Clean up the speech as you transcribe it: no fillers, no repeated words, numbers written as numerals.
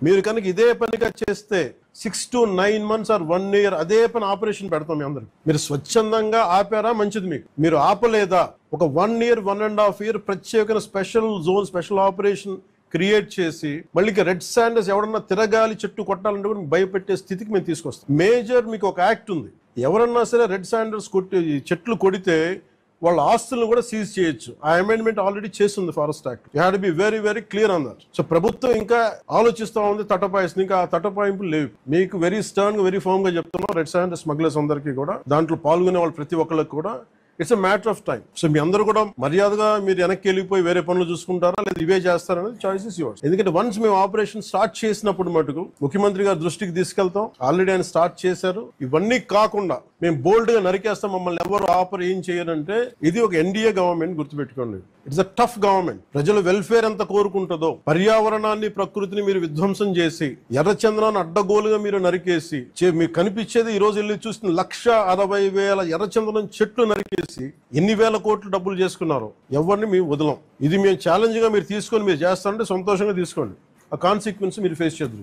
మీరు కనుక ఇదే పనిగా చేస్తే 6 to 9 months ఆర్ 1 year అదే పని ఆపరేషన్ పెడతాం మీ అందరికి. మీరు స్వచ్ఛందంగా ఆపారా మంచిది, మీకు మీరు ఆపలేదా ఒక 1 year 1.5 year ప్రత్యేకమైన special zone special operation create చేసి మళ్ళీ రెడ్ శాండర్స్ ఎవరన్నా తిరగాలి చెట్టు కొట్టాలంటే కూడా భయపెట్టే స్థితికి మేము తీసుకొస్తాం. మేజర్ మీకు ఒక యాక్ట్ ఉంది, ఎవరన్నా సరే రెడ్ శాండర్స్ చెట్లు కొడితే వాళ్ళ ఆస్తులను కూడా సీజ్ చేయొచ్చు. ఆ అమెండ్మెంట్ ఆల్రెడీ చేస్తుంది forest act. You have to be very very clear on that. So ప్రభుత్వం ఇంకా ఆలోచిస్తా ఉంది తటపాయిస్తుంది, ఇంకా ఆ తటపాయింపులు లేవు. మీకు వెరీ స్టర్న్ గా వెరీ ఫర్మ్ గా చెప్తున్నాం, రెడ్ శాండర్ స్మగ్లర్స్ అందరికీ కూడా దాంట్లో పాల్గొనే వాళ్ళు ప్రతి ఒక్కరికి కూడా it's a matter of time. So మీ అందరూ కూడా మర్యాదగా మీరు వెనక్కి వెళ్ళిపోయి వేరే పనులు చూసుకుంటారా లేదా ఇవే చేస్తారనేది చాయిస్ ఇస్ యువర్స్. ఎందుకంటే వన్స్ మేము ఆపరేషన్ స్టార్ట్ చేసినప్పుడు మటుకు ముఖ్యమంత్రి గారి దృష్టికి తీసుకెళ్తాం, ఆల్రెడీ ఆయన స్టార్ట్ చేశారు. ఇవన్నీ కాకుండా మేము బోల్డ్ గా నరికేస్తాం, మమ్మల్ని ఎవరు ఆపర్ ఏం చేయరంటే ఇది ఒక ఎన్డీఏ గవర్నమెంట్, గుర్తుపెట్టుకోండి. It's a tough government. ప్రజల వెల్ఫేర్ ఎంత కోరుకుంటుందో, పర్యావరణాన్ని ప్రకృతిని మీరు విధ్వంసం చేసి ఎర్రచంద్రాన్ని అడ్డగోలుగా మీరు నరికేసి మీకు కనిపించేది ఈ రోజు వెళ్ళి చూసిన 1,60,000 ఎర్రచంద్రం చెట్లు నరికేసి ఎన్ని వేల కోట్లు డబ్బులు చేసుకున్నారు. ఎవరిని మేము వదలం. ఇది మేము ఛాలెంజ్ గా మీరు తీసుకొని మీరు చేస్తారంటే సంతోషంగా తీసుకోండి, ఆ కాన్సిక్వెన్స్ మీరు ఫేస్ చేద్దరు.